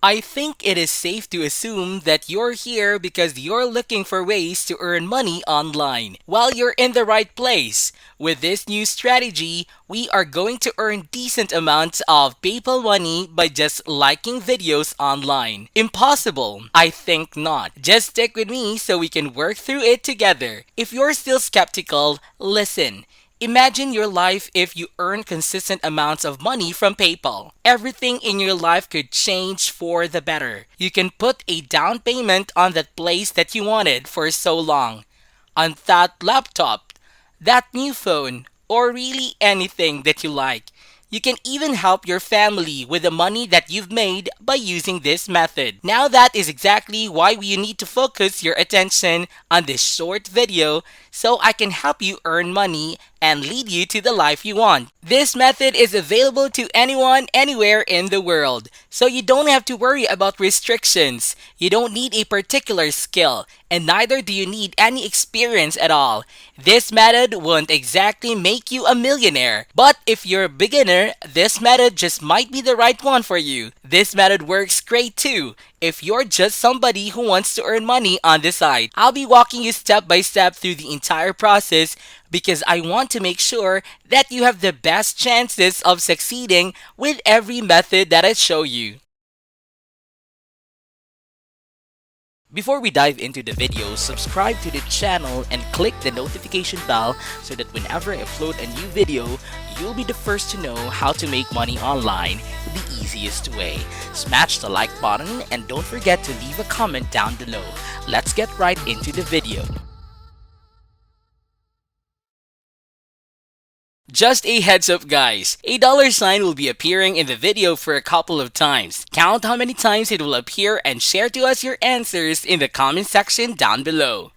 I think it is safe to assume that you're here because you're looking for ways to earn money online. Well, you're in the right place. With this new strategy, we are going to earn decent amounts of PayPal money by just liking videos online. Impossible? I think not. Just stick with me so we can work through it together. If you're still skeptical, listen. Imagine your life if you earn consistent amounts of money from PayPal. Everything in your life could change for the better. You can put a down payment on that place that you wanted for so long, on that laptop, that new phone, or really anything that you like. You can even help your family with the money that you've made by using this method. Now that is exactly why you need to focus your attention on this short video so I can help you earn money and lead you to the life you want. This method is available to anyone, anywhere in the world. So you don't have to worry about restrictions. You don't need a particular skill, and neither do you need any experience at all. This method won't exactly make you a millionaire, but if you're a beginner, this method just might be the right one for you. This method works great too if you're just somebody who wants to earn money on the side. I'll be walking you step by step through the entire process because I want to make sure that you have the best chances of succeeding with every method that I show you. Before we dive into the video, subscribe to the channel and click the notification bell so that whenever I upload a new video, you'll be the first to know how to make money online the easiest way. Smash the like button and don't forget to leave a comment down below. Let's get right into the video. Just a heads up guys, a dollar sign will be appearing in the video for a couple of times. Count how many times it will appear and share to us your answers in the comment section down below.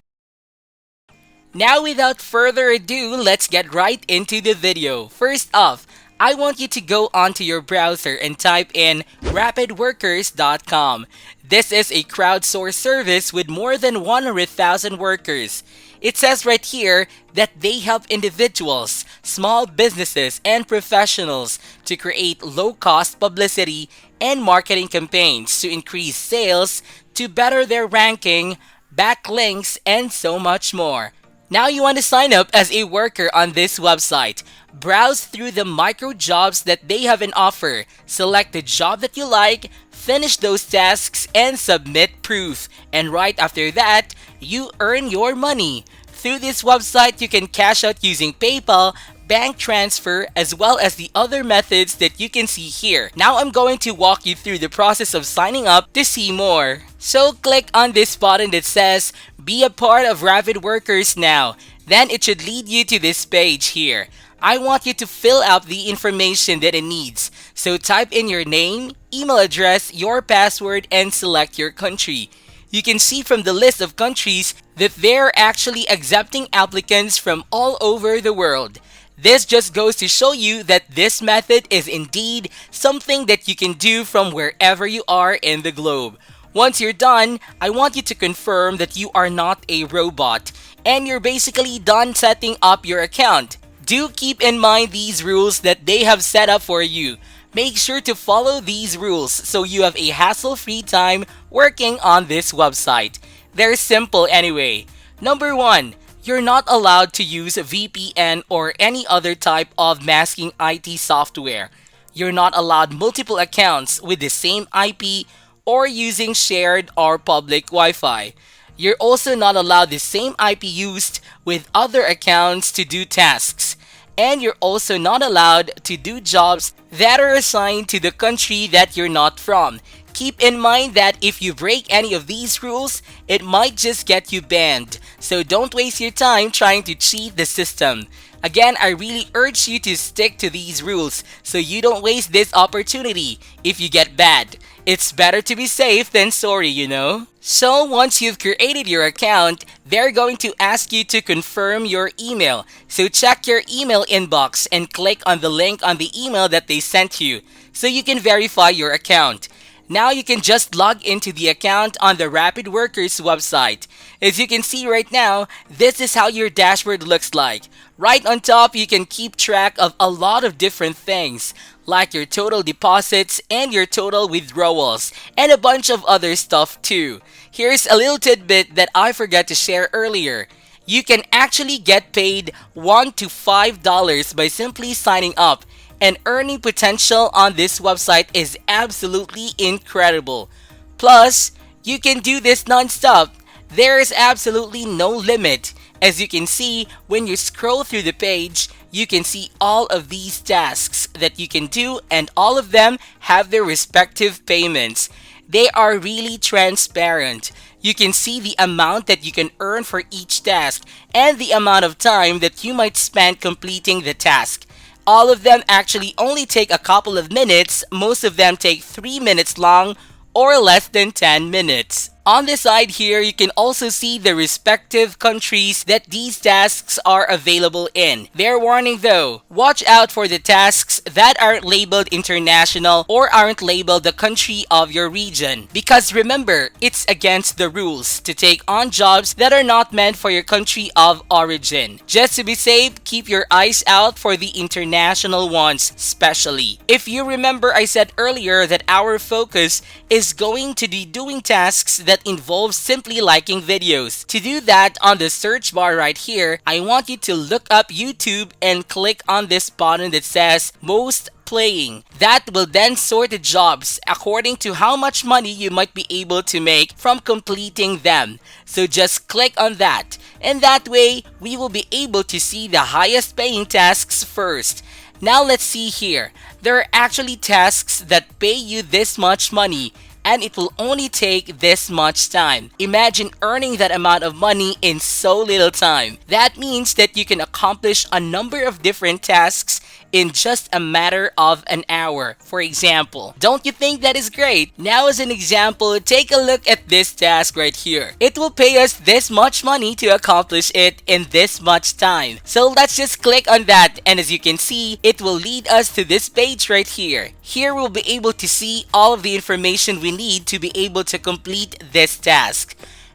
Now without further ado, let's get right into the video. First off, I want you to go onto your browser and type in RapidWorkers.com. This is a crowdsourced service with more than 100,000 workers. It says right here that they help individuals, small businesses, and professionals to create low-cost publicity and marketing campaigns to increase sales, to better their ranking, backlinks, and so much more. Now you want to sign up as a worker on this website. Browse through the micro jobs that they have in offer. Select the job that you like, finish those tasks, and submit proof. And right after that, you earn your money. Through this website, you can cash out using PayPal, bank transfer, as well as the other methods that you can see here. Now I'm going to walk you through the process of signing up to see more. So click on this button that says, be a part of RapidWorkers now. Then it should lead you to this page here. I want you to fill out the information that it needs. So type in your name, email address, your password, and select your country. You can see from the list of countries that they're actually accepting applicants from all over the world. This just goes to show you that this method is indeed something that you can do from wherever you are in the globe. Once you're done, I want you to confirm that you are not a robot and you're basically done setting up your account. Do keep in mind these rules that they have set up for you. Make sure to follow these rules so you have a hassle-free time working on this website. They're simple anyway. Number 1, you're not allowed to use VPN or any other type of masking IT software. You're not allowed multiple accounts with the same IP or using shared or public Wi-Fi. You're also not allowed the same IP used with other accounts to do tasks. And you're also not allowed to do jobs that are assigned to the country that you're not from. Keep in mind that if you break any of these rules, it might just get you banned. So don't waste your time trying to cheat the system. Again, I really urge you to stick to these rules so you don't waste this opportunity if you get banned. It's better to be safe than sorry, you know? So once you've created your account, they're going to ask you to confirm your email. So check your email inbox and click on the link on the email that they sent you so you can verify your account. Now you can just log into the account on the RapidWorkers website. As you can see right now, this is how your dashboard looks like. Right on top, you can keep track of a lot of different things, like your total deposits and your total withdrawals, and a bunch of other stuff too. Here's a little tidbit that I forgot to share earlier. You can actually get paid $1 to $5 by simply signing up, and earning potential on this website is absolutely incredible. Plus, you can do this non-stop. There is absolutely no limit. As you can see, when you scroll through the page, you can see all of these tasks that you can do, and all of them have their respective payments. They are really transparent. You can see the amount that you can earn for each task and the amount of time that you might spend completing the task. All of them actually only take a couple of minutes. Most of them take 3 minutes long or less than 10 minutes. On the side here, you can also see the respective countries that these tasks are available in. Fair warning though, watch out for the tasks that aren't labeled international or aren't labeled the country of your region. Because remember, it's against the rules to take on jobs that are not meant for your country of origin. Just to be safe, keep your eyes out for the international ones especially. If you remember, I said earlier that our focus is going to be doing tasks that involve simply liking videos. To do that, on the search bar right here, I want you to look up YouTube and click on this button that says most playing. That will then sort the jobs according to how much money you might be able to make from completing them. So just click on that, and that way we will be able to see the highest paying tasks first. Now let's see here. There are actually tasks that pay you this much money, and it will only take this much time. Imagine earning that amount of money in so little time. That means that you can accomplish a number of different tasks in just a matter of an hour, for example. Don't you think that is great? Now as an example, take a look at this task right here. It will pay us this much money to accomplish it in this much time. So let's just click on that, and as you can see, it will lead us to this page right here. Here we'll be able to see all of the information we need to be able to complete this task.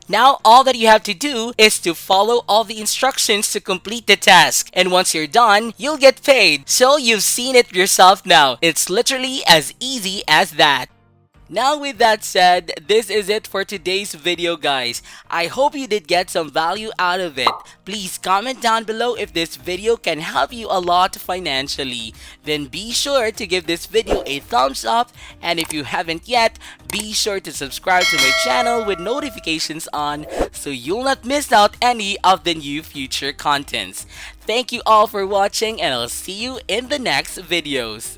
Now all that you have to do is to follow all the instructions to complete the task, and once you're done, you'll get paid. So you've seen it yourself now. It's literally as easy as that. Now with that said, this is it for today's video guys. I hope you did get some value out of it. Please comment down below if this video can help you a lot financially. Then be sure to give this video a thumbs up, and if you haven't yet, be sure to subscribe to my channel with notifications on so you'll not miss out any of the new future contents. Thank you all for watching, and I'll see you in the next videos.